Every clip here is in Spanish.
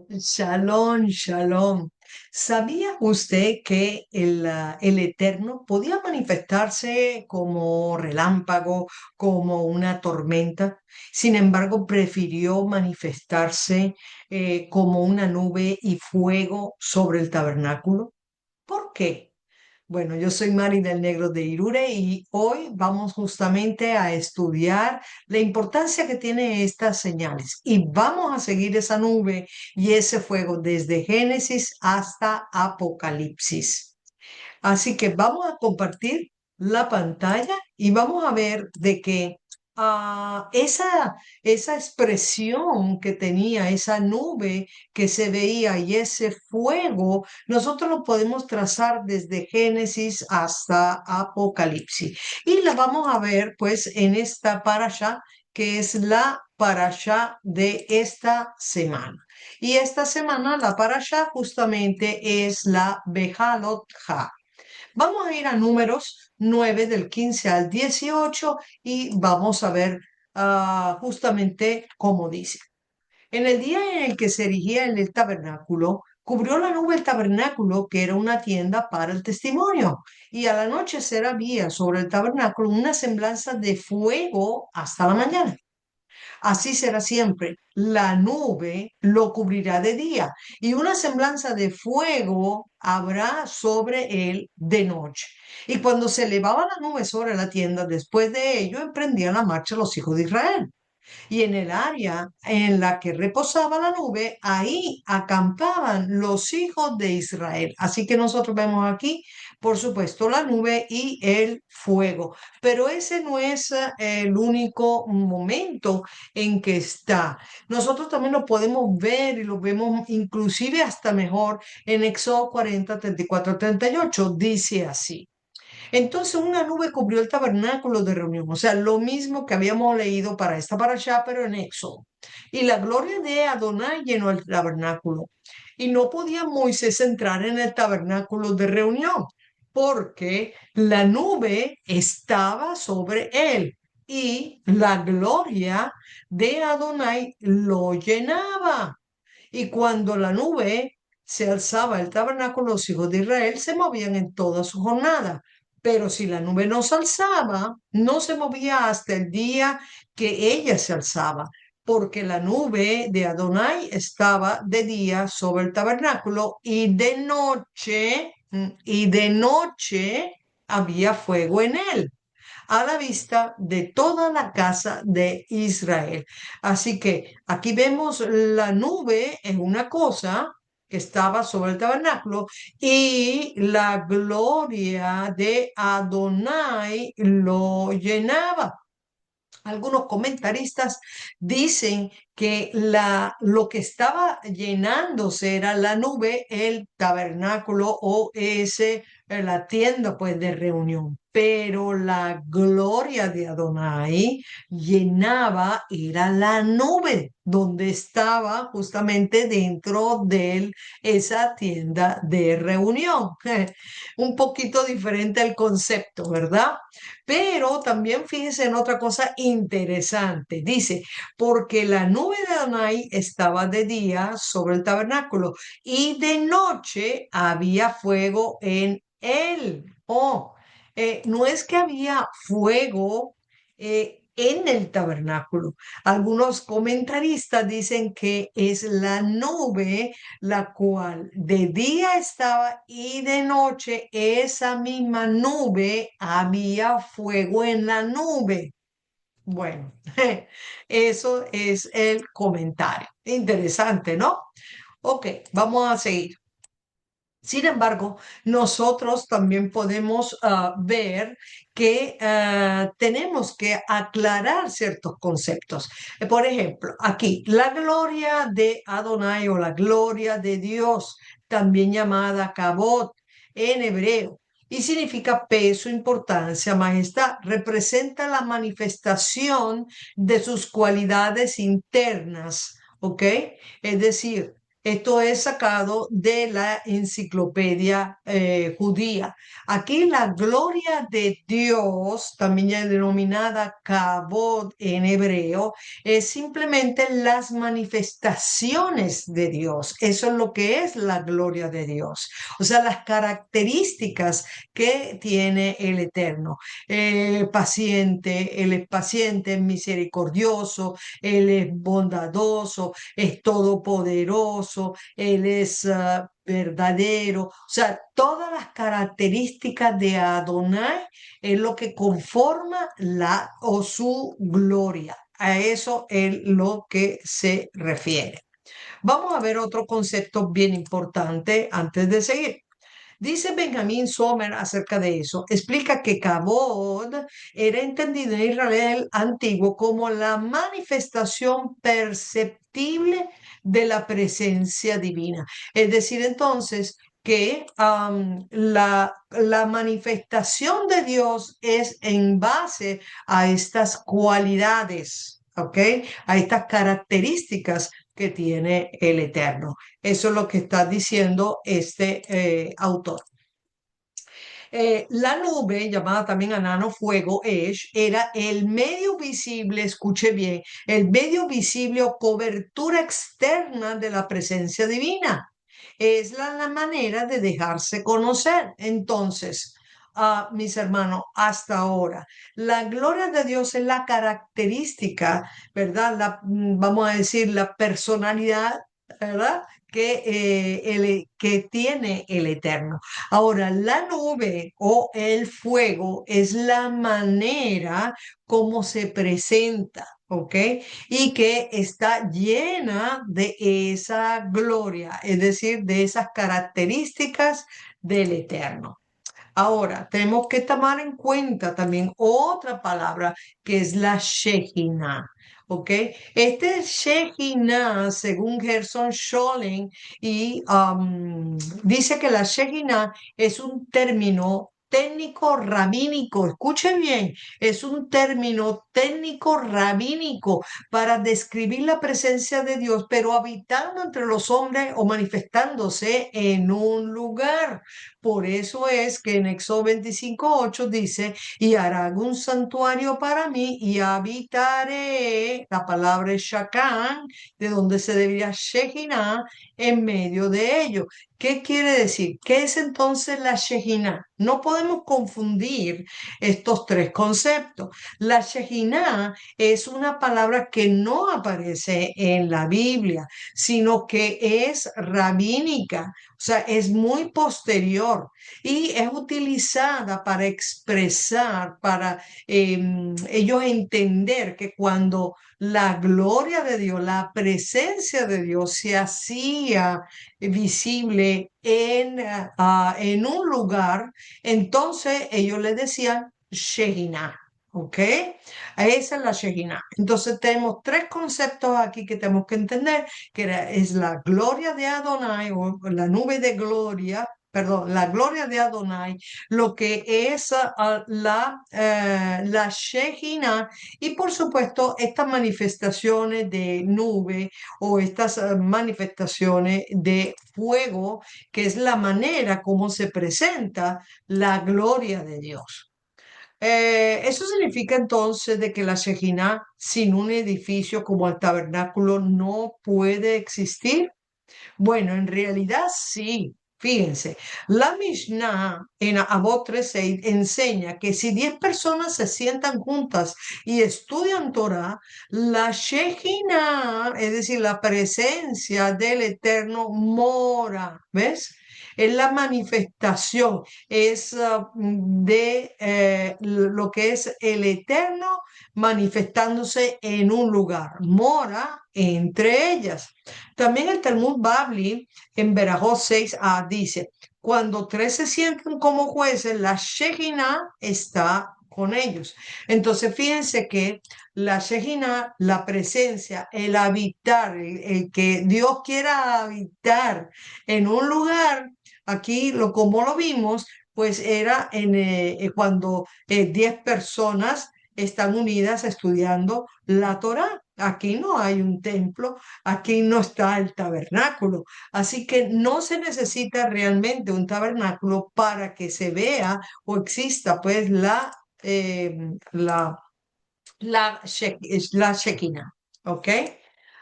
Shalom, shalom. ¿Sabía usted que el Eterno podía manifestarse como relámpago, como una tormenta? Sin embargo, prefirió manifestarse como una nube y fuego sobre el tabernáculo. ¿Por qué? Bueno, yo soy Mari del Negro de Irure y hoy vamos justamente a estudiar la importancia que tiene estas señales y vamos a seguir esa nube y ese fuego desde Génesis hasta Apocalipsis. Así que vamos a compartir la pantalla y vamos a ver de que esa expresión que tenía, esa nube que se veía y ese fuego, nosotros lo podemos trazar desde Génesis hasta Apocalipsis. Y la vamos a ver pues en esta parasha que es la parasha de esta semana. Y esta semana la parasha justamente es la Bejalot Ha. Vamos a ir a números 9 del 15 al 18 y vamos a ver justamente cómo dice. En el día en el que se erigía el tabernáculo, cubrió la nube el tabernáculo, que era una tienda para el testimonio, y al anochecer había sobre el tabernáculo una semblanza de fuego hasta la mañana. Así será siempre. La nube lo cubrirá de día y una semblanza de fuego habrá sobre él de noche. Y cuando se elevaba la nube sobre la tienda, después de ello emprendían la marcha los hijos de Israel y en el área en la que reposaba la nube, ahí acampaban los hijos de Israel. Así que nosotros vemos aquí, por supuesto, la nube y el fuego. Pero ese no es el único momento en que está. Nosotros también lo podemos ver y lo vemos inclusive hasta mejor en Éxodo 40, 34, 38. Dice así. Entonces una nube cubrió el tabernáculo de reunión, o sea, lo mismo que habíamos leído para esta parashá, pero en Éxodo. Y la gloria de Adonai llenó el tabernáculo. Y no podía Moisés entrar en el tabernáculo de reunión, porque la nube estaba sobre él y la gloria de Adonai lo llenaba. Y cuando la nube se alzaba el tabernáculo, los hijos de Israel se movían en toda su jornada. Pero si la nube no se alzaba, no se movía hasta el día que ella se alzaba, porque la nube de Adonai estaba de día sobre el tabernáculo y de noche había fuego en él a la vista de toda la casa de Israel. Así que aquí vemos la nube en una cosa que estaba sobre el tabernáculo y la gloria de Adonai lo llenaba. Algunos comentaristas dicen que lo que estaba llenándose era la nube, el tabernáculo o la tienda pues de reunión. Pero la gloria de Adonai llenaba, era la nube donde estaba justamente dentro de esa tienda de reunión. Un poquito diferente el concepto, ¿verdad? Pero también fíjense en otra cosa interesante. Dice, porque la nube de Adonai estaba de día sobre el tabernáculo y de noche había fuego en él. Oh, no es que había fuego en el tabernáculo. Algunos comentaristas dicen que es la nube la cual de día estaba y de noche esa misma nube había fuego en la nube. Bueno, eso es el comentario. Interesante, ¿no? Ok, vamos a seguir. Sin embargo, nosotros también podemos ver que tenemos que aclarar ciertos conceptos. Por ejemplo, aquí, la gloria de Adonai o la gloria de Dios, también llamada Kabod en hebreo, y significa peso, importancia, majestad, representa la manifestación de sus cualidades internas, ¿ok? Es decir, Esto es sacado de la enciclopedia judía. Aquí la gloria de Dios, también ya denominada Kabod en hebreo, es simplemente las manifestaciones de Dios. Eso es lo que es la gloria de Dios. O sea, las características que tiene el Eterno. Paciente, Él es paciente, es misericordioso, Él es bondadoso, es todopoderoso, Él es verdadero. O sea, todas las características de Adonai es lo que conforma la o su gloria. A eso es lo que se refiere. Vamos a ver otro concepto bien importante antes de seguir. Dice Benjamin Sommer acerca de eso, explica que Kabod era entendido en Israel antiguo como la manifestación perceptible de la presencia divina. Es decir, entonces, que la manifestación de Dios es en base a estas cualidades, ¿ok? A estas características que tiene el Eterno. Eso es lo que está diciendo este autor. La nube, llamada también anano fuego, Esh, era el medio visible, escuche bien, el medio visible o cobertura externa de la presencia divina. Es la manera de dejarse conocer. Entonces, mis hermanos, hasta ahora, la gloria de Dios es la característica, ¿verdad? Vamos a decir, la personalidad, ¿verdad? Que tiene el Eterno. Ahora, la nube o el fuego es la manera como se presenta, ¿ok? Y que está llena de esa gloria, es decir, de esas características del Eterno. Ahora, tenemos que tomar en cuenta también otra palabra que es la Shekinah. ¿Ok? Este Shekinah, según Gerson Scholem, y dice que la Shekinah es un término técnico rabínico. Escuche bien, es un término técnico rabínico para describir la presencia de Dios, pero habitando entre los hombres o manifestándose en un lugar. Por eso es que en Éxodo 25:8 dice, y harán un santuario para mí y habitaré, la palabra es Shakán, de donde se debería Shekinah, en medio de ellos. ¿Qué quiere decir? ¿Qué es entonces la Shekinah? No podemos confundir estos tres conceptos. La Shekinah es una palabra que no aparece en la Biblia, sino que es rabínica, o sea, es muy posterior y es utilizada para expresar, para ellos entender que cuando la gloria de Dios, la presencia de Dios se hacía visible en un lugar, entonces ellos le decían Shekinah. ¿Ok? Esa es la Shekinah. Entonces tenemos tres conceptos aquí que tenemos que entender, es la gloria de Adonai o la nube de gloria, perdón, la gloria de Adonai, lo que es la Shekinah y por supuesto estas manifestaciones de nube o estas manifestaciones de fuego, que es la manera como se presenta la gloria de Dios. Eso significa entonces de que la Shejiná sin un edificio como el tabernáculo no puede existir. Bueno, en realidad sí. Fíjense, la Mishnah en Avot 3:6 enseña que si 10 personas se sientan juntas y estudian Torah, la Shejinah, es decir, la presencia del Eterno mora, ¿ves? Es la manifestación, es de lo que es el Eterno manifestándose en un lugar, mora entre ellas. También el Talmud Babli en Berajot 6a dice, cuando tres se sienten como jueces, la Shejinah está con ellos. Entonces, fíjense que la Shejinah, la presencia, el habitar, el que Dios quiera habitar en un lugar, aquí como lo vimos, pues era cuando 10 personas están unidas estudiando la Torá. Aquí no hay un templo, aquí no está el tabernáculo. Así que no se necesita realmente un tabernáculo para que se vea o exista pues eh, la, la Shekinah. ¿Ok?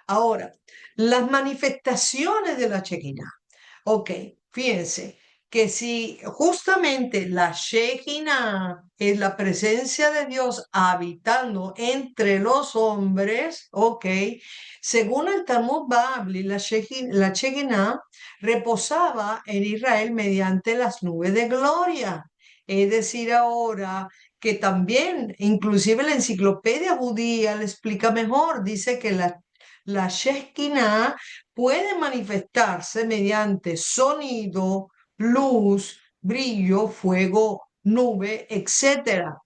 Ahora, las manifestaciones de la Shekinah. Ok, fíjense que si justamente la Shekinah es la presencia de Dios habitando entre los hombres, ok, según el Talmud Babli, la Shekinah reposaba en Israel mediante las nubes de gloria. Es decir, ahora que también, inclusive la enciclopedia judía le explica mejor, dice que la Shekinah puede manifestarse mediante sonido, luz, brillo, fuego, nube, etcétera.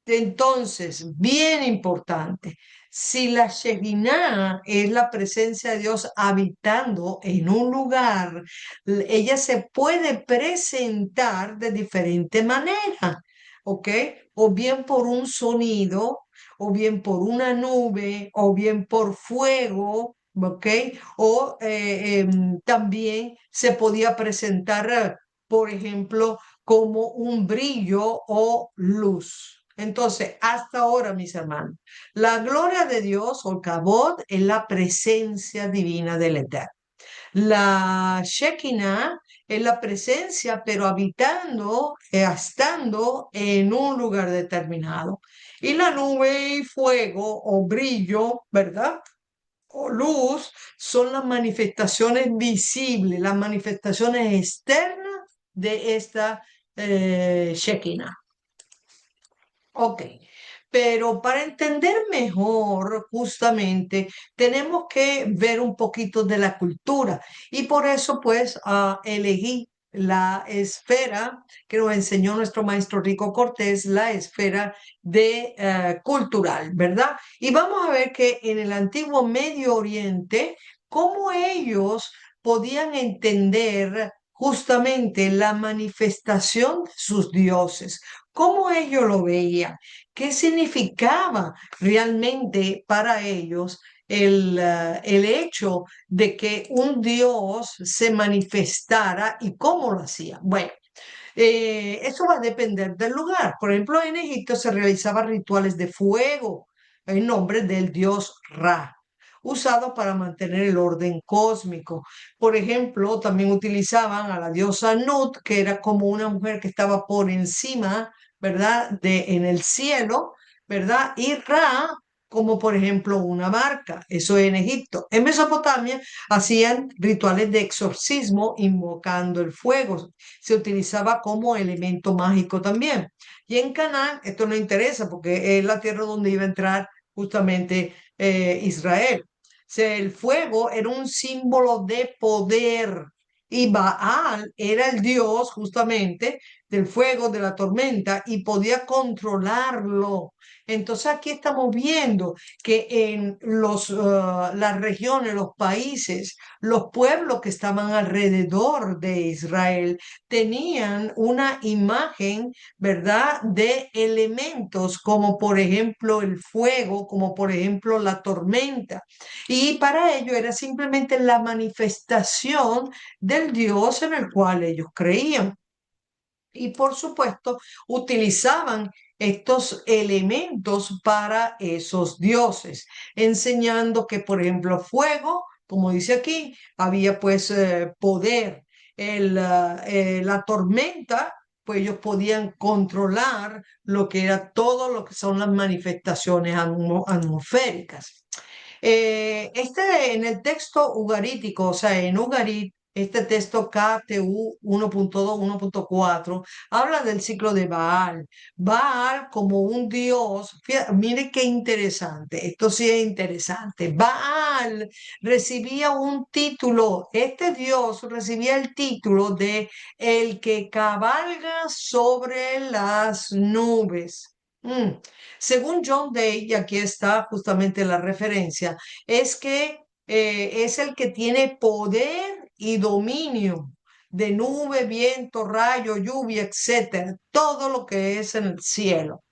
Entonces, bien importante, si la Shekinah es la presencia de Dios habitando en un lugar, ella se puede presentar de diferente manera, ¿ok? O bien por un sonido, o bien por una nube, o bien por fuego, ¿ok? O también se podía presentar, por ejemplo, como un brillo o luz. Entonces, hasta ahora, mis hermanos, la gloria de Dios o Kabod es la presencia divina del Eterno. La Shekinah es la presencia, pero habitando, estando en un lugar determinado. Y la nube y fuego o brillo, ¿verdad? O luz son las manifestaciones visibles, las manifestaciones externas de esta Shekinah. Ok, pero para entender mejor, justamente, tenemos que ver un poquito de la cultura y por eso, pues, elegí la esfera que nos enseñó nuestro maestro Rico Cortés, la esfera de cultural, ¿verdad? Y vamos a ver que en el antiguo Medio Oriente, cómo ellos podían entender justamente la manifestación de sus dioses. ¿Cómo ellos lo veían? ¿Qué significaba realmente para ellos el hecho de que un Dios se manifestara y cómo lo hacía? Bueno, eso va a depender del lugar. Por ejemplo, en Egipto se realizaban rituales de fuego en nombre del dios Ra, usado para mantener el orden cósmico. Por ejemplo, también utilizaban a la diosa Nut, que era como una mujer que estaba por encima, ¿verdad? En el cielo, ¿verdad? Y Ra como por ejemplo una barca, eso en Egipto. En Mesopotamia hacían rituales de exorcismo invocando el fuego, se utilizaba como elemento mágico también. Y en Canaán, esto no interesa porque es la tierra donde iba a entrar justamente Israel. O sea, el fuego era un símbolo de poder y Baal era el dios justamente del fuego, de la tormenta y podía controlarlo. Entonces aquí estamos viendo que en las regiones, los países, los pueblos que estaban alrededor de Israel tenían una imagen, ¿verdad?, de elementos como por ejemplo el fuego, como por ejemplo la tormenta. Y para ello era simplemente la manifestación del Dios en el cual ellos creían. Y por supuesto, utilizaban estos elementos para esos dioses, enseñando que, por ejemplo, fuego, como dice aquí, había pues poder. La tormenta, pues ellos podían controlar lo que era todo lo que son las manifestaciones atmosféricas. En el texto ugarítico, o sea, en Ugarit, este texto KTU 1.2, 1.4, habla del ciclo de Baal. Baal como un dios, mire qué interesante, esto sí es interesante. Baal recibía un título, este dios recibía el título de el que cabalga sobre las nubes. Según John Day, y aquí está justamente la referencia, es que es el que tiene poder y dominio de nube, viento, rayo, lluvia, etcétera, todo lo que es en el cielo.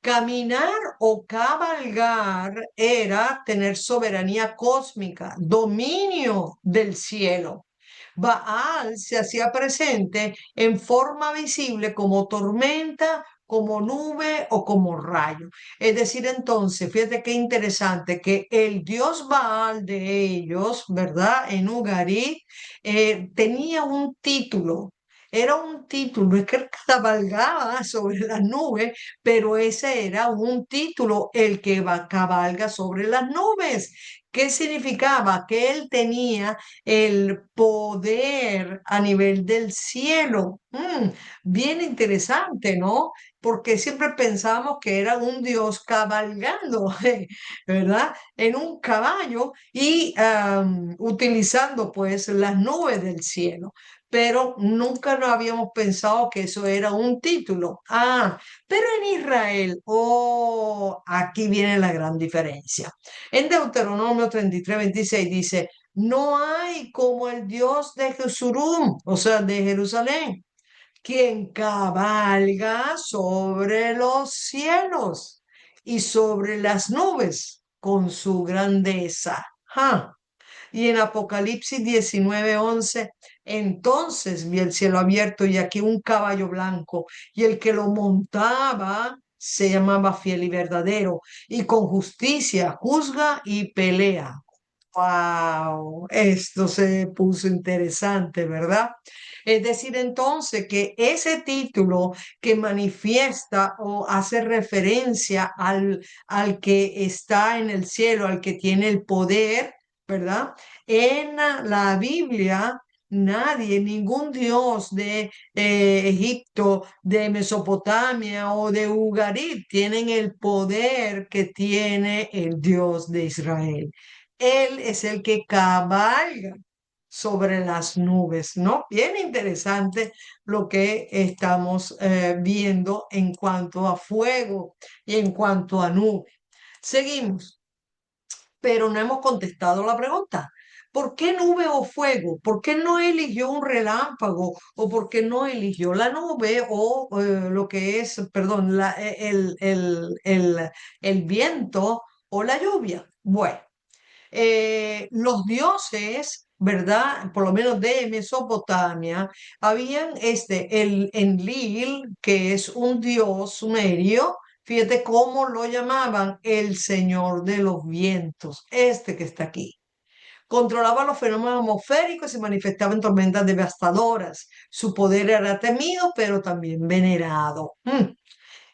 Caminar o cabalgar era tener soberanía cósmica, dominio del cielo. Baal se hacía presente en forma visible como tormenta, como nube o como rayo. Es decir, entonces, fíjate qué interesante que el dios Baal de ellos, ¿verdad? En Ugarit, tenía un título. Era un título, es que él cabalgaba sobre las nubes, pero ese era un título, el que cabalga sobre las nubes. ¿Qué significaba? Que él tenía el poder a nivel del cielo. Bien interesante, ¿no? Porque siempre pensamos que era un dios cabalgando, ¿verdad? En un caballo y utilizando pues las nubes del cielo. Pero nunca nos habíamos pensado que eso era un título. Pero en Israel, oh, aquí viene la gran diferencia. En Deuteronomio 33:26 dice, no hay como el Dios de Jesurum, o sea, de Jerusalén, quien cabalga sobre los cielos y sobre las nubes con su grandeza. ¡Ja! Y en Apocalipsis 19:11, entonces vi el cielo abierto y aquí un caballo blanco, y el que lo montaba se llamaba Fiel y Verdadero, y con justicia juzga y pelea. Wow, esto se puso interesante, ¿verdad? Es decir, entonces que ese título que manifiesta o hace referencia al que está en el cielo, al que tiene el poder, ¿verdad? En la Biblia, nadie, ningún dios de Egipto, de Mesopotamia o de Ugarit tienen el poder que tiene el Dios de Israel. Él es el que cabalga sobre las nubes, ¿no? Bien interesante lo que estamos viendo en cuanto a fuego y en cuanto a nube. Seguimos, pero no hemos contestado la pregunta. ¿Por qué nube o fuego? ¿Por qué no eligió un relámpago? ¿O por qué no eligió la nube o lo que es, perdón, el viento o la lluvia? Bueno, los dioses, ¿verdad? Por lo menos de Mesopotamia, habían el Enlil, que es un dios sumerio. Fíjate cómo lo llamaban el señor de los vientos, este que está aquí. Controlaba los fenómenos atmosféricos y se manifestaba en tormentas devastadoras. Su poder era temido, pero también venerado.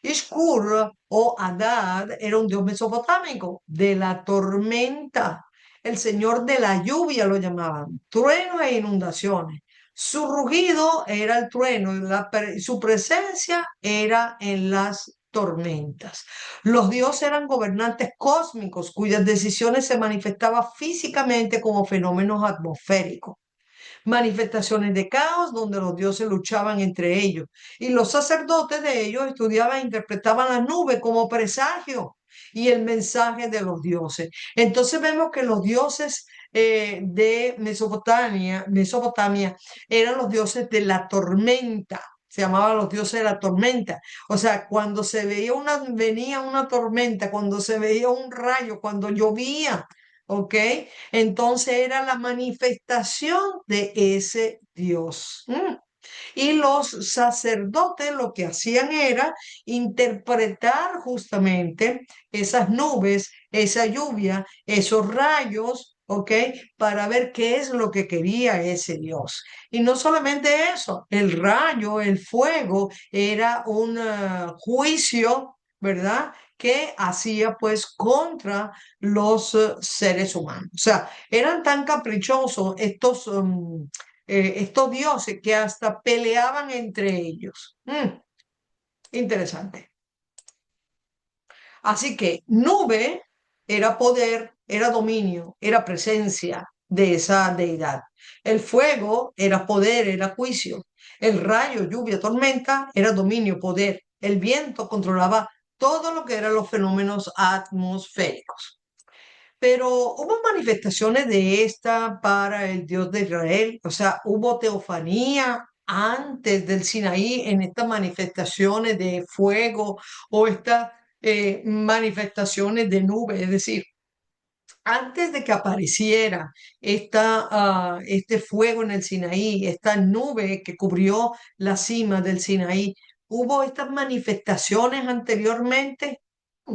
Ishkur o Adad era un dios mesopotámico de la tormenta. El señor de la lluvia lo llamaban, truenos e inundaciones. Su rugido era el trueno y su presencia era en las tormentas. Los dioses eran gobernantes cósmicos cuyas decisiones se manifestaban físicamente como fenómenos atmosféricos, manifestaciones de caos donde los dioses luchaban entre ellos. Y los sacerdotes de ellos estudiaban e interpretaban las nubes como presagio y el mensaje de los dioses. Entonces vemos que los dioses de Mesopotamia eran los dioses de la tormenta. Se llamaban los dioses de la tormenta. O sea, cuando venía una tormenta, cuando se veía un rayo, cuando llovía, ¿ok? Entonces era la manifestación de ese Dios. Y los sacerdotes lo que hacían era interpretar justamente esas nubes, esa lluvia, esos rayos, ¿ok? Para ver qué es lo que quería ese Dios. Y no solamente eso, el rayo, el fuego, era un juicio, ¿verdad? Que hacía pues contra los seres humanos. O sea, eran tan caprichosos estos dioses que hasta peleaban entre ellos. Interesante. Así que nube era poder, era dominio, era presencia de esa deidad. El fuego era poder, era juicio. El rayo, lluvia, tormenta era dominio, poder. El viento controlaba todo lo que eran los fenómenos atmosféricos. Pero hubo manifestaciones de esta para el Dios de Israel, o sea, hubo teofanía antes del Sinaí en estas manifestaciones de fuego o estas manifestaciones de nube, es decir, antes de que apareciera este fuego en el Sinaí, esta nube que cubrió la cima del Sinaí, ¿hubo estas manifestaciones anteriormente?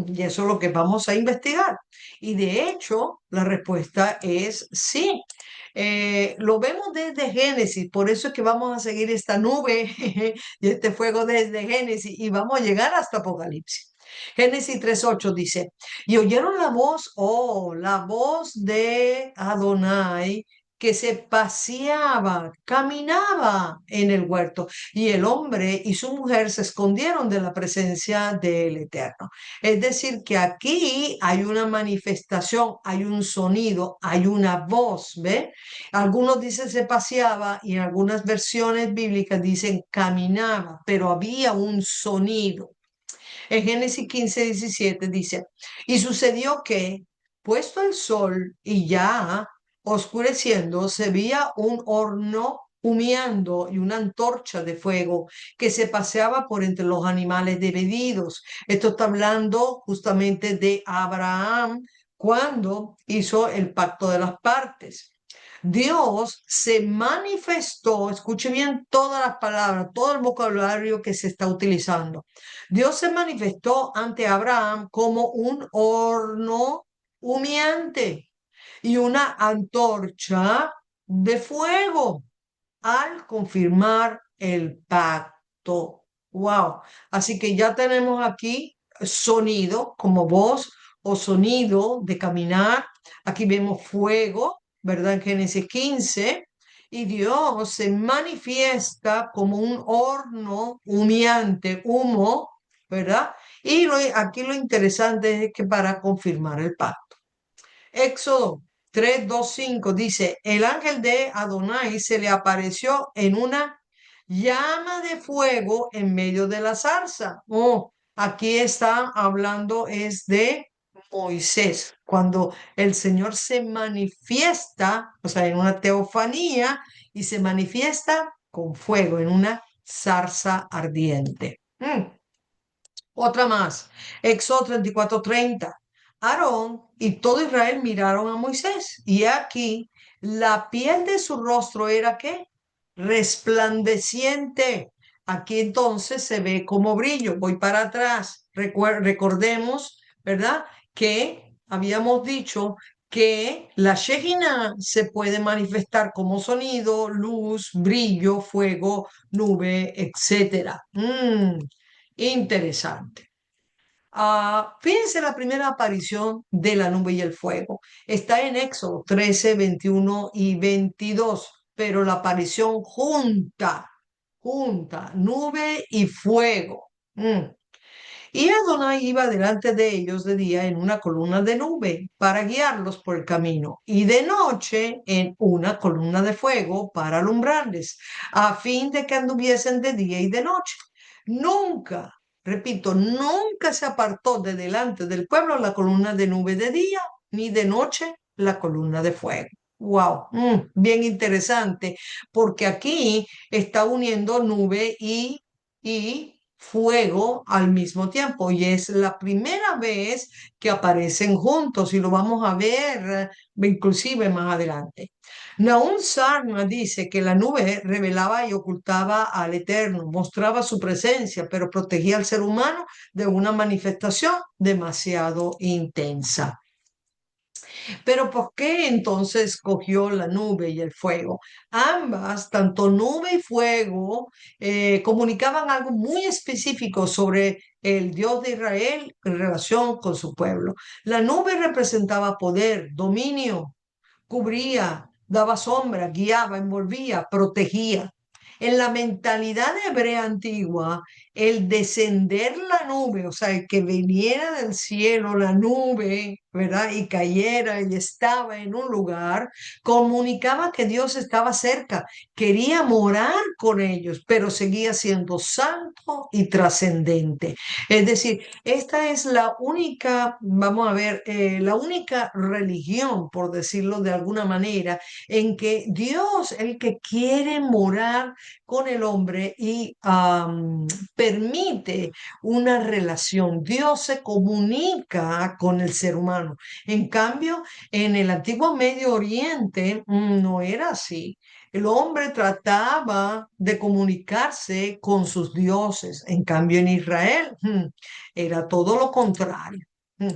Y eso es lo que vamos a investigar. Y de hecho, la respuesta es sí. Lo vemos desde Génesis, por eso es que vamos a seguir esta nube y este fuego desde Génesis y vamos a llegar hasta Apocalipsis. Génesis 3:8 dice, y oyeron la voz, la voz de Adonai que se paseaba, caminaba en el huerto, y el hombre y su mujer se escondieron de la presencia del Eterno. Es decir, que aquí hay una manifestación, hay un sonido, hay una voz, ¿ve? Algunos dicen se paseaba y en algunas versiones bíblicas dicen caminaba, pero había un sonido. En Génesis 15:17 dice, y sucedió que, puesto el sol y ya oscureciendo, se veía un horno humeando y una antorcha de fuego que se paseaba por entre los animales divididos. Esto está hablando justamente de Abraham cuando hizo el pacto de las partes. Dios se manifestó, escuche bien todas las palabras, todo el vocabulario que se está utilizando. Dios se manifestó ante Abraham como un horno humeante y una antorcha de fuego al confirmar el pacto. Wow. Así que ya tenemos aquí sonido como voz o sonido de caminar. Aquí vemos fuego, ¿verdad? En Génesis 15. Y Dios se manifiesta como un horno humeante, humo, ¿verdad? Y aquí lo interesante es que para confirmar el pacto. Éxodo 3:2-5 dice, el ángel de Adonai se le apareció en una llama de fuego en medio de la zarza. Oh, aquí está hablando es de Moisés, cuando el Señor se manifiesta, o sea, en una teofanía y se manifiesta con fuego en una zarza ardiente. Otra más, Éxodo 34:30. Aarón y todo Israel miraron a Moisés y aquí la piel de su rostro era ¿qué? Resplandeciente. Aquí entonces se ve como brillo. Voy para atrás. Recordemos, ¿verdad? Que habíamos dicho que la Shejina se puede manifestar como sonido, luz, brillo, fuego, nube, etcétera. Interesante. Fíjense la primera aparición de la nube y el fuego. Está en Éxodo 13, 21 y 22, pero la aparición junta, nube y fuego. Y Adonai iba delante de ellos de día en una columna de nube para guiarlos por el camino, y de noche en una columna de fuego para alumbrarles, a fin de que anduviesen de día y de noche. Nunca, repito, nunca se apartó de delante del pueblo la columna de nube de día, ni de noche la columna de fuego. Wow, bien interesante, porque aquí está uniendo nube y fuego al mismo tiempo. Y es la primera vez que aparecen juntos y lo vamos a ver inclusive más adelante. Nahum Sarna dice que la nube revelaba y ocultaba al Eterno, mostraba su presencia, pero protegía al ser humano de una manifestación demasiado intensa. Pero ¿por qué entonces escogió la nube y el fuego? Ambas, tanto nube y fuego, comunicaban algo muy específico sobre el Dios de Israel en relación con su pueblo. La nube representaba poder, dominio, cubría, daba sombra, guiaba, envolvía, protegía. En la mentalidad hebrea antigua, el descender la nube, o sea, el que viniera del cielo la nube, ¿verdad? Y cayera y estaba en un lugar, comunicaba que Dios estaba cerca, quería morar con ellos, pero seguía siendo santo y trascendente. Es decir, esta es la única, vamos a ver, la única religión, por decirlo de alguna manera, en que Dios, el que quiere morar con el hombre y permite una relación. Dios se comunica con el ser humano. En cambio, en el antiguo Medio Oriente no era así. El hombre trataba de comunicarse con sus dioses. En cambio, en Israel era todo lo contrario. Mm.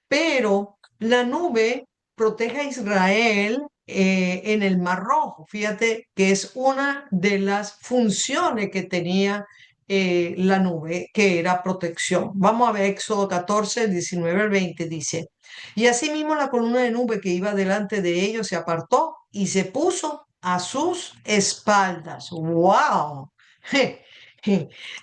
Pero la nube protege a Israel en el Mar Rojo. Fíjate que es una de las funciones que tenía la nube, que era protección. Vamos a ver Éxodo 14, 19 al 20, dice, y asimismo la columna de nube que iba delante de ellos se apartó y se puso a sus espaldas. ¡Wow!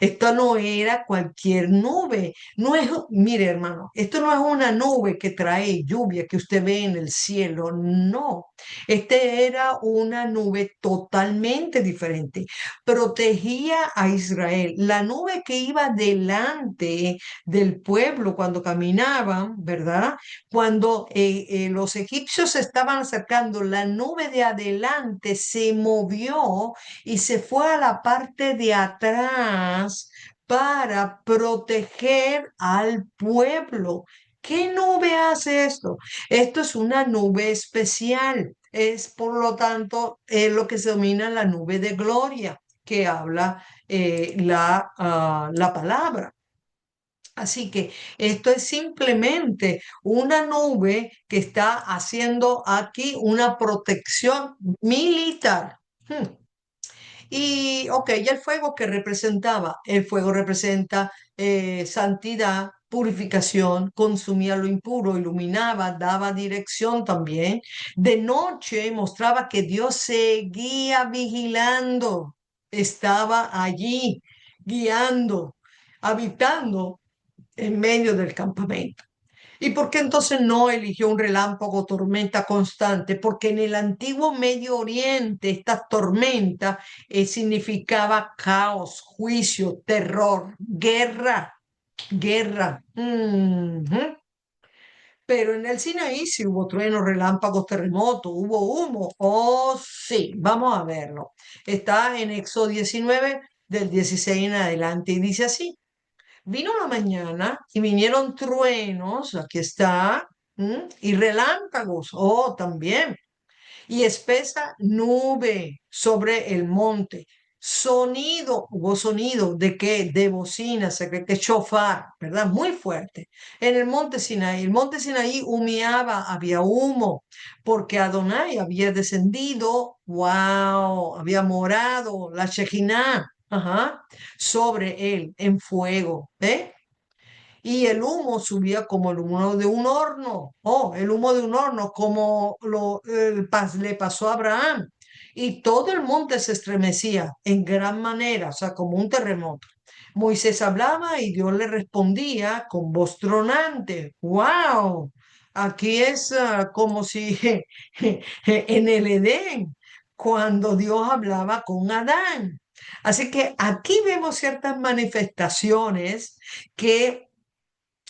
Esto no era cualquier nube. No es, mire, hermano, esto no es una nube que trae lluvia que usted ve en el cielo. No, este era una nube totalmente diferente. Protegía a Israel. La nube que iba delante del pueblo cuando caminaban, ¿verdad? Cuando los egipcios se estaban acercando, la nube de adelante se movió y se fue a la parte de atrás para proteger al pueblo. ¿Qué nube hace esto? Esto es una nube especial. Es, por lo tanto, lo que se denomina la nube de gloria, que habla la palabra. Así que esto es simplemente una nube que está haciendo aquí una protección militar. Y, ok, ¿y el fuego que representaba? El fuego representa santidad, purificación, consumía lo impuro, iluminaba, daba dirección también. De noche mostraba que Dios seguía vigilando, estaba allí, guiando, habitando en medio del campamento. ¿Y por qué entonces no eligió un relámpago, tormenta constante? Porque en el antiguo Medio Oriente esta tormenta significaba caos, juicio, terror, guerra, guerra. Ujú. Pero en el Sinaí sí hubo truenos, relámpagos, terremotos, hubo humo. Oh, sí, vamos a verlo. Está en Éxodo 19, del 16 en adelante, y dice así. Vino la mañana y vinieron truenos, aquí está, y relámpagos, oh, también, y espesa nube sobre el monte. Sonido, hubo sonido de qué, de bocina, se cree que chofar, ¿verdad? Muy fuerte. En el monte Sinaí humeaba, había humo, porque Adonai había descendido, wow, había morado, la Shekinah, ajá, sobre él en fuego, ¿eh? Y el humo subía como el humo de un horno. Oh, el humo de un horno, como le pasó a Abraham. Y todo el monte se estremecía en gran manera, o sea, como un terremoto. Moisés hablaba y Dios le respondía con voz tronante. ¡Wow! Aquí es como si en el Edén, cuando Dios hablaba con Adán. Así que aquí vemos ciertas manifestaciones que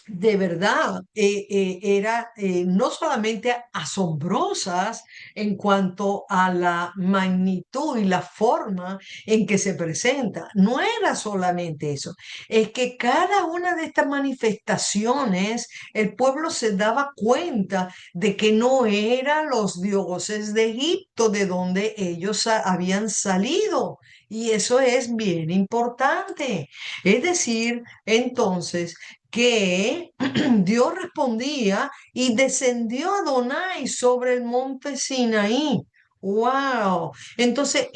de verdad era no solamente asombrosas en cuanto a la magnitud y la forma en que se presenta, no era solamente eso, es que cada una de estas manifestaciones el pueblo se daba cuenta de que no eran los dioses de Egipto de donde ellos habían salido. Y eso es bien importante. Es decir, entonces, que Dios respondía y descendió Adonai sobre el monte Sinaí. Wow. Entonces,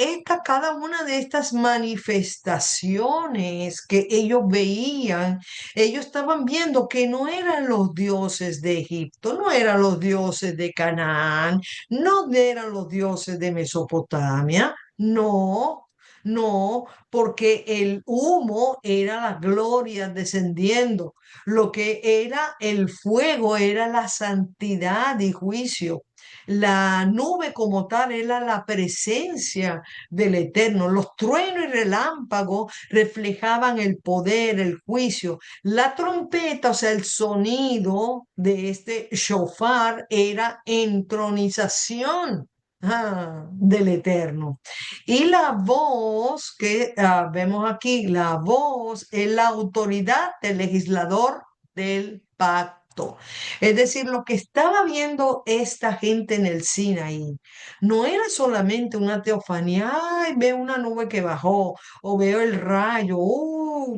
cada una de estas manifestaciones que ellos veían, ellos estaban viendo que no eran los dioses de Egipto, no eran los dioses de Canaán, no eran los dioses de Mesopotamia, no. No, porque el humo era la gloria descendiendo. Lo que era el fuego era la santidad y juicio. La nube como tal era la presencia del Eterno. Los truenos y relámpagos reflejaban el poder, el juicio. La trompeta, o sea, el sonido de este shofar era entronización. del Eterno. Y la voz que vemos aquí, la voz es la autoridad del legislador del pacto. Es decir, lo que estaba viendo esta gente en el Sinaí no era solamente una teofanía, ay, veo una nube que bajó o veo el rayo,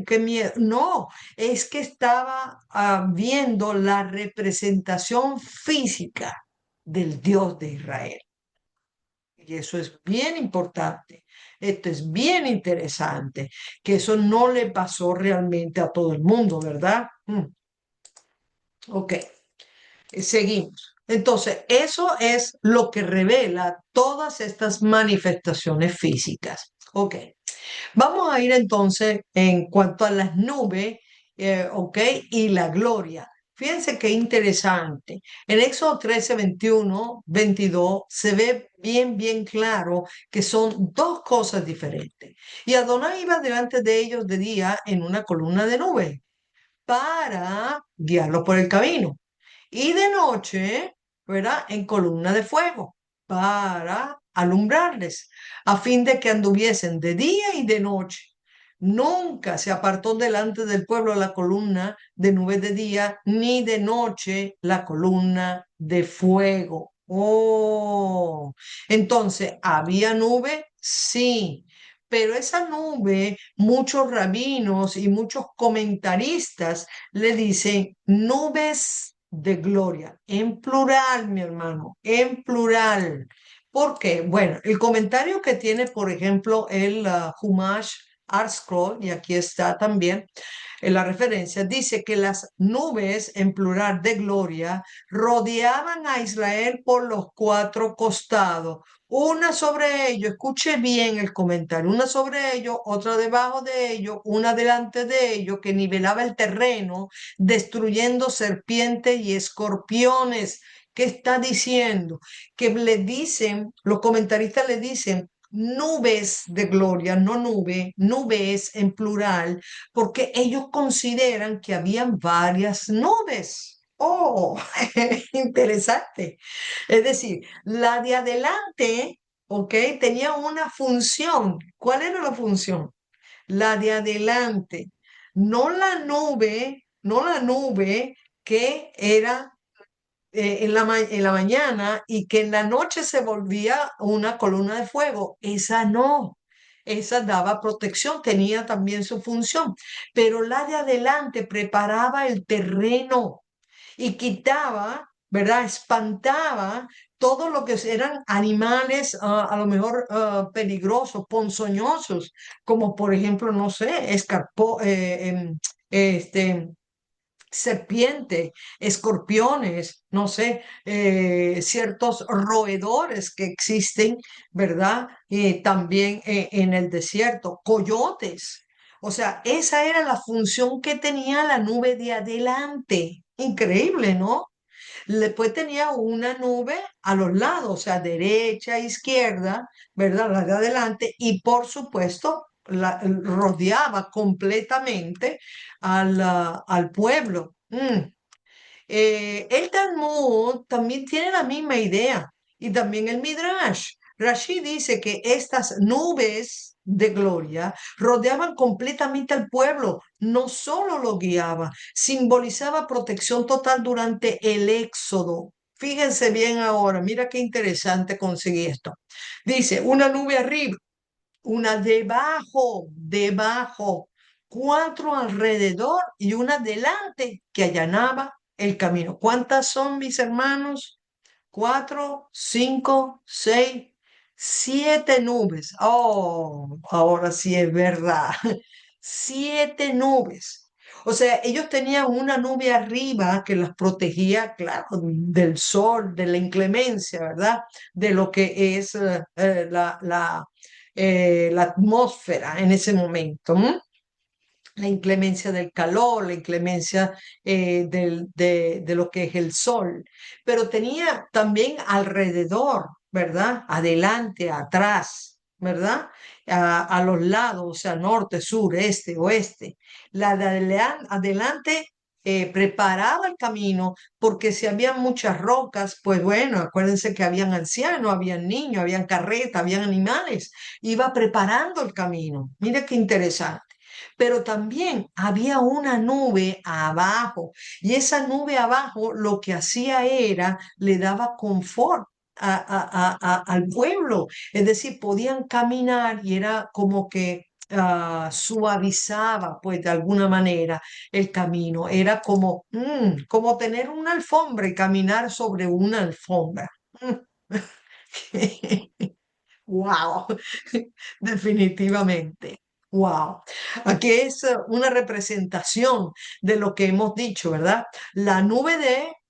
qué miedo. No, es que estaba viendo la representación física del Dios de Israel. Y eso es bien importante. Esto es bien interesante, que eso no le pasó realmente a todo el mundo, ¿verdad? Ok, seguimos. Entonces, eso es lo que revela todas estas manifestaciones físicas. Ok, vamos a ir entonces en cuanto a las nubes, ok, y la gloria. Fíjense qué interesante. En Éxodo 13, 21, 22 se ve bien claro que son dos cosas diferentes. Y Adonai iba delante de ellos de día en una columna de nube para guiarlos por el camino. Y de noche, ¿verdad? En columna de fuego para alumbrarles, a fin de que anduviesen de día y de noche. Nunca se apartó delante del pueblo la columna de nube de día, ni de noche la columna de fuego. Oh, entonces, ¿había nube? Sí, pero esa nube, muchos rabinos y muchos comentaristas le dicen nubes de gloria, en plural, mi hermano, en plural. ¿Por qué? Bueno, el comentario que tiene, por ejemplo, el Humash Art Scroll, y aquí está también en la referencia, dice que las nubes, en plural de gloria, rodeaban a Israel por los cuatro costados. Una sobre ellos, escuche bien el comentario, una sobre ellos, otra debajo de ellos, una delante de ellos, que nivelaba el terreno, destruyendo serpientes y escorpiones. ¿Qué está diciendo? Que le dicen, los comentaristas le dicen, nubes de gloria, no nube, nubes en plural, porque ellos consideran que habían varias nubes. Oh, interesante. Es decir, la de adelante, ¿ok? Tenía una función. ¿Cuál era la función? La de adelante, no la nube que era en la mañana y que en la noche se volvía una columna de fuego. Esa no, esa daba protección, tenía también su función, pero la de adelante preparaba el terreno y quitaba, ¿verdad? Espantaba todo lo que eran animales a lo mejor peligrosos, ponzoñosos, como por ejemplo, no sé, este, serpientes, escorpiones, no sé, ciertos roedores que existen, ¿verdad? También en el desierto, coyotes. O sea, esa era la función que tenía la nube de adelante. Increíble, ¿no? Después tenía una nube a los lados, o sea, derecha, izquierda, ¿verdad? La de adelante, y por supuesto, rodeaba completamente al pueblo. El Talmud también tiene la misma idea y también el Midrash. Rashi dice que estas nubes de gloria rodeaban completamente al pueblo, no solo lo guiaba, simbolizaba protección total durante el éxodo. Fíjense bien ahora, mira qué interesante conseguí esto. Dice, una nube arriba, una debajo, cuatro alrededor y una delante que allanaba el camino. ¿Cuántas son, mis hermanos? Cuatro, cinco, seis, siete nubes. Oh, ahora sí es verdad. Siete nubes. O sea, ellos tenían una nube arriba que las protegía, claro, del sol, de la inclemencia, ¿verdad? De lo que es la atmósfera en ese momento. La inclemencia del calor, la inclemencia de lo que es el sol, pero tenía también alrededor, ¿verdad? Adelante, atrás, ¿verdad? A los lados, o sea, norte, sur, este, oeste. La de adelante preparaba el camino, porque si había muchas rocas, pues bueno, acuérdense que habían ancianos, habían niños, habían carretas, habían animales, iba preparando el camino. Mira qué interesante. Pero también había una nube abajo y esa nube abajo lo que hacía era, le daba confort al pueblo, es decir, podían caminar y era como que suavizaba pues de alguna manera el camino, era como, como tener una alfombra y caminar sobre una alfombra. Wow, definitivamente. Wow. Aquí es una representación de lo que hemos dicho, ¿verdad? La nube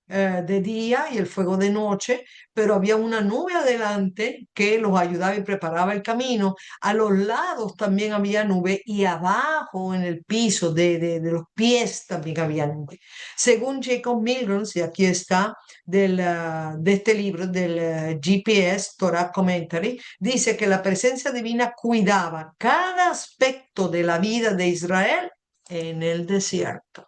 de día y el fuego de noche, pero había una nube adelante que los ayudaba y preparaba el camino. A los lados también había nube y abajo en el piso de los pies también había nube. Según Jacob Milgrams, y aquí está de este libro, del GPS, Torah Commentary, dice que la presencia divina cuidaba cada aspecto de la vida de Israel en el desierto.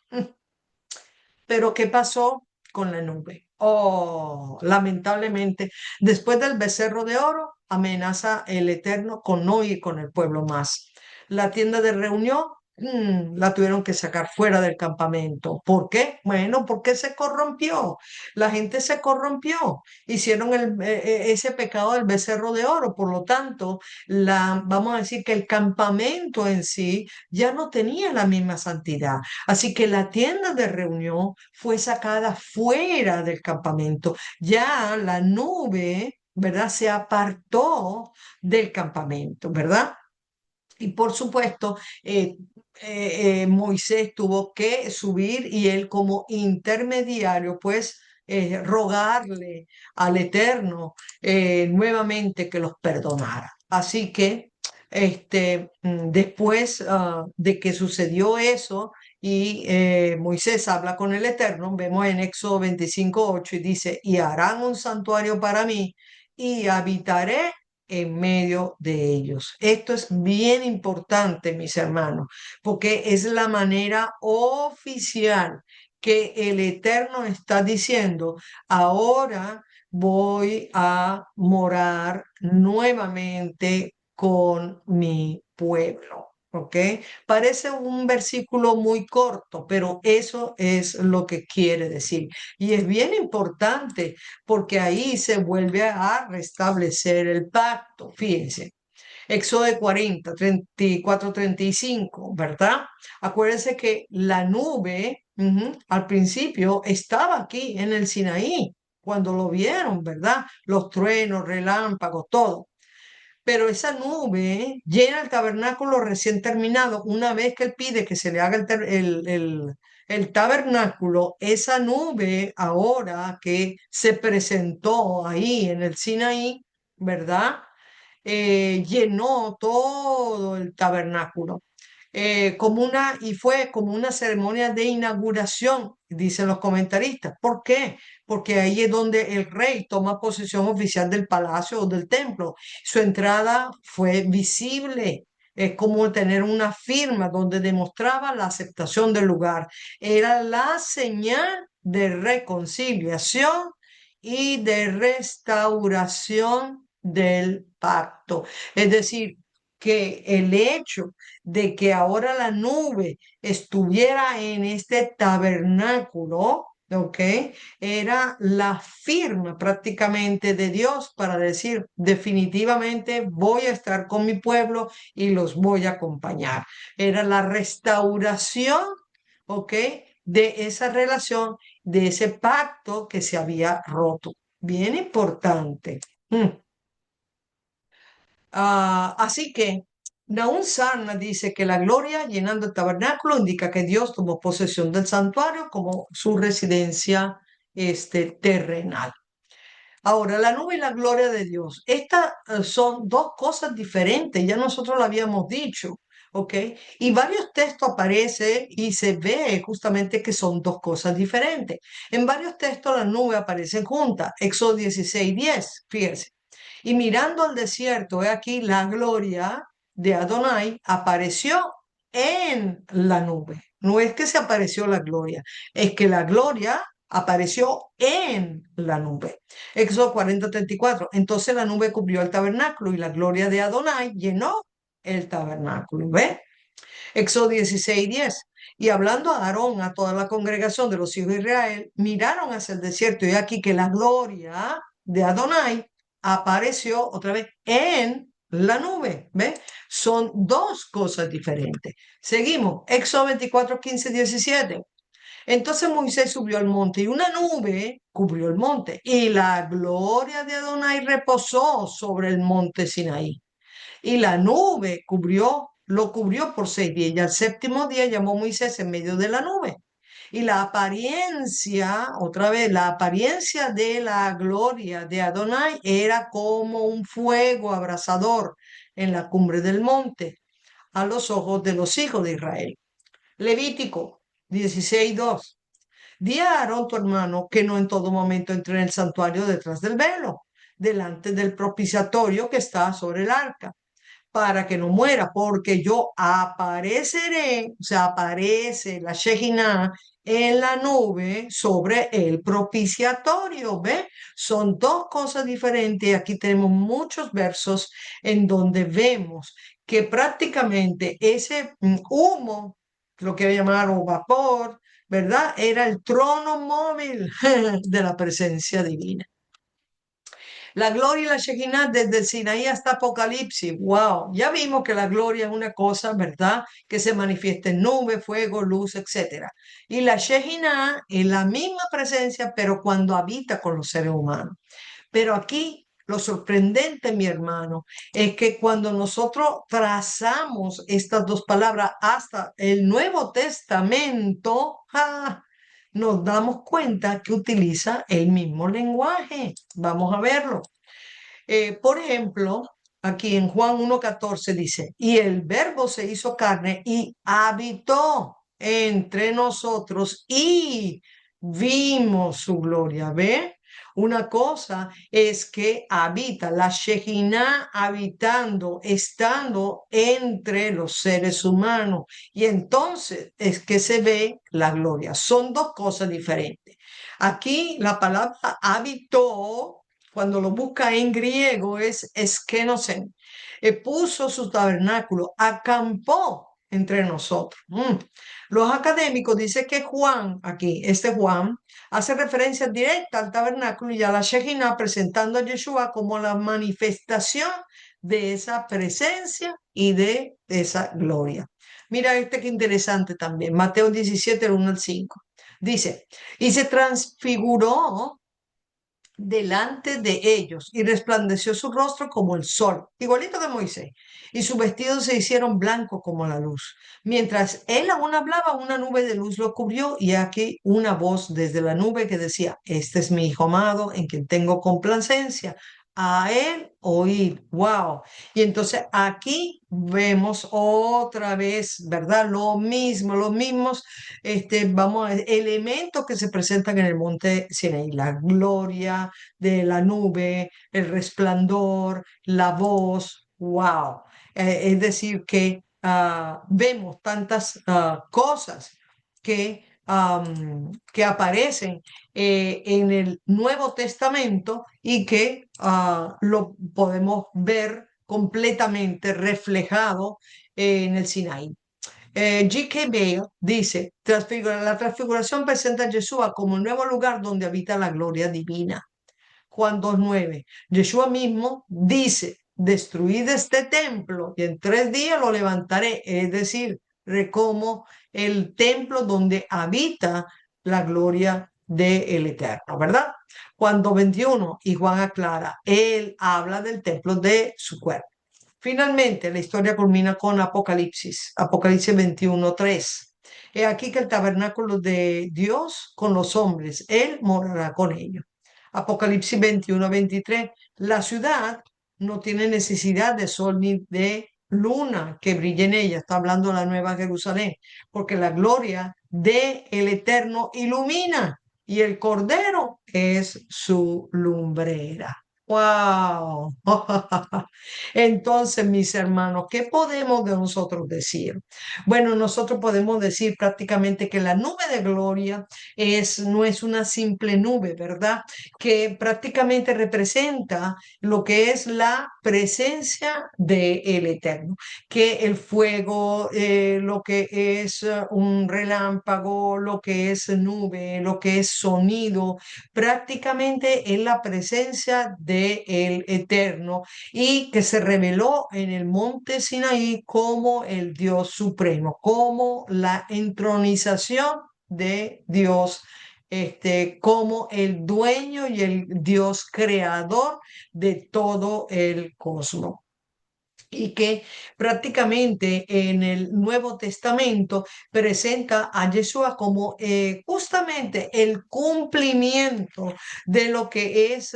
Pero ¿qué pasó con la nube? Oh, lamentablemente, después del becerro de oro, amenaza el Eterno con no ir con el pueblo más. La tienda de reunión, la tuvieron que sacar fuera del campamento. ¿Por qué? Bueno, porque se corrompió. La gente se corrompió. Hicieron ese pecado del becerro de oro. Por lo tanto, vamos a decir que el campamento en sí ya no tenía la misma santidad. Así que la tienda de reunión fue sacada fuera del campamento. Ya la nube, ¿verdad? Se apartó del campamento, ¿verdad? Y por supuesto, Moisés tuvo que subir y él como intermediario, pues, rogarle al Eterno nuevamente que los perdonara. Así que, después de que sucedió eso y Moisés habla con el Eterno, vemos en Éxodo 25:8 y dice, y harán un santuario para mí y habitaré en medio de ellos. Esto es bien importante, mis hermanos, porque es la manera oficial que el Eterno está diciendo, ahora voy a morar nuevamente con mi pueblo. ¿Ok? Parece un versículo muy corto, pero eso es lo que quiere decir. Y es bien importante porque ahí se vuelve a restablecer el pacto. Fíjense, Éxodo 40, 34, 35, ¿verdad? Acuérdense que la nube al principio estaba aquí en el Sinaí, cuando lo vieron, ¿verdad? Los truenos, relámpagos, todo. Pero esa nube llena el tabernáculo recién terminado. Una vez que él pide que se le haga el tabernáculo, esa nube ahora que se presentó ahí en el Sinaí, ¿verdad? Llenó todo el tabernáculo. Y fue como una ceremonia de inauguración, dicen los comentaristas. ¿Por qué? Porque ahí es donde el rey toma posesión oficial del palacio o del templo. Su entrada fue visible. Es como tener una firma donde demostraba la aceptación del lugar. Era la señal de reconciliación y de restauración del pacto. Es decir, que el hecho de que ahora la nube estuviera en este tabernáculo, ¿ok? Era la firma prácticamente de Dios para decir, definitivamente voy a estar con mi pueblo y los voy a acompañar. Era la restauración, ¿ok? De esa relación, de ese pacto que se había roto. Bien importante. Así que Nahum Sarna dice que la gloria llenando el tabernáculo indica que Dios tomó posesión del santuario como su residencia terrenal. Ahora, la nube y la gloria de Dios. Estas son dos cosas diferentes, ya nosotros lo habíamos dicho, ¿ok? Y varios textos aparecen y se ve justamente que son dos cosas diferentes. En varios textos las nubes aparecen juntas. Éxodo 16:10, fíjense. Y mirando al desierto, he aquí la gloria de Adonai apareció en la nube. no es que se apareció la gloria, es que la gloria apareció en la nube. Éxodo 40:34. Entonces la nube cubrió el tabernáculo y la gloria de Adonai llenó el tabernáculo. ¿Ve? Éxodo 16:10. Y hablando a Aarón, a toda la congregación de los hijos de Israel, miraron hacia el desierto y aquí que la gloria de Adonai apareció otra vez en la nube. ¿Ve? Son dos cosas diferentes. Seguimos. Éxodo 24:15-17. Entonces Moisés subió al monte y una nube cubrió el monte y la gloria de Adonai reposó sobre el monte Sinaí. Y la nube lo cubrió por 6 días. Y al séptimo día llamó Moisés en medio de la nube. Y la apariencia, otra vez, la apariencia de la gloria de Adonai era como un fuego abrasador en la cumbre del monte a los ojos de los hijos de Israel. Levítico 16:2. Di a Aarón tu hermano que no en todo momento entre en el santuario detrás del velo, delante del propiciatorio que está sobre el arca para que no muera, porque yo apareceré, o sea, aparece la Shejinah en la nube sobre el propiciatorio, ¿ve? Son dos cosas diferentes. Aquí tenemos muchos versos en donde vemos que prácticamente ese humo, lo que llamar o vapor, ¿verdad? Era el trono móvil de la presencia divina. La gloria y la Shekinah desde el Sinaí hasta Apocalipsis. Wow, ya vimos que la gloria es una cosa, ¿verdad? Que se manifiesta en nube, fuego, luz, etcétera. Y la Shekinah es la misma presencia, pero cuando habita con los seres humanos. Pero aquí lo sorprendente, mi hermano, es que cuando nosotros trazamos estas dos palabras hasta el Nuevo Testamento, ¡ja! Nos damos cuenta que utiliza el mismo lenguaje. Vamos a verlo. Por ejemplo, aquí en Juan 1:14 dice, y el verbo se hizo carne y habitó entre nosotros y vimos su gloria. ¿Ve? Una cosa es que habita, la Shejinah habitando, estando entre los seres humanos. Y entonces es que se ve la gloria. Son dos cosas diferentes. Aquí la palabra habitó cuando lo busca en griego es eskenosen. Puso su tabernáculo, acampó entre nosotros. Los académicos dicen que Juan, aquí, este Juan, hace referencia directa al tabernáculo y a la Shejinah, presentando a Yeshua como la manifestación de esa presencia y de esa gloria. Mira este que interesante también, Mateo 17, 1 al 5. Dice, y se transfiguró delante de ellos y resplandeció su rostro como el sol, igualito que Moisés, y sus vestidos se hicieron blancos como la luz. Mientras él aún hablaba, una nube de luz lo cubrió y aquí una voz desde la nube que decía, este es mi hijo amado en quien tengo complacencia. A él oír, wow. Y entonces aquí vemos otra vez, ¿verdad? Lo mismo, los mismos vamos a elementos que se presentan en el monte Sinaí, la gloria de la nube, el resplandor, la voz, wow. Es decir, que vemos tantas cosas que aparecen en el Nuevo Testamento y que lo podemos ver completamente reflejado en el Sinaí. G.K. Bale dice, la transfiguración presenta a Yeshua como el nuevo lugar donde habita la gloria divina. Juan 2:9. Yeshua mismo dice, destruid este templo y en 3 días lo levantaré. Es decir, como el templo donde habita la gloria del Eterno, ¿verdad? Juan 2:21 y Juan aclara, él habla del templo de su cuerpo. Finalmente, la historia culmina con Apocalipsis 21:3. He aquí que el tabernáculo de Dios con los hombres, Él morará con ellos. Apocalipsis 21:23. La ciudad no tiene necesidad de sol ni de luna que brille en ella. Está hablando de la Nueva Jerusalén, porque la gloria de el Eterno ilumina y el Cordero es su lumbrera. Wow. Entonces, mis hermanos, ¿qué podemos de nosotros decir? Bueno, nosotros podemos decir prácticamente que la nube de gloria no es una simple nube, ¿verdad? Que prácticamente representa lo que es la presencia del Eterno, que el fuego, lo que es un relámpago, lo que es nube, lo que es sonido, prácticamente es la presencia del Eterno y que se reveló en el monte Sinaí como el Dios supremo, como la entronización de Dios, como el dueño y el Dios creador de todo el cosmos y que prácticamente en el Nuevo Testamento presenta a Yeshua como justamente el cumplimiento de lo que es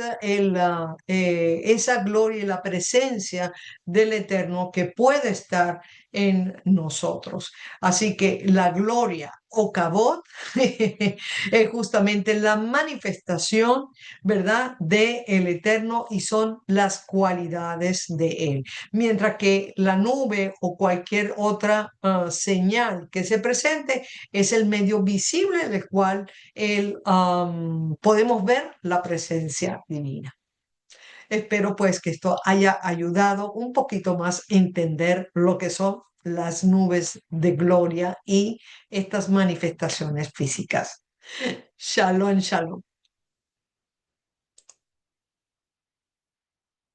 esa gloria y la presencia del Eterno que puede estar en nosotros. Así que la gloria o cabot es justamente la manifestación, ¿verdad?, de el Eterno y son las cualidades de Él, mientras que la nube o cualquier otra señal que se presente es el medio visible del cual podemos ver la presencia divina. Espero pues que esto haya ayudado un poquito más a entender lo que son las nubes de gloria y estas manifestaciones físicas. Shalom, shalom.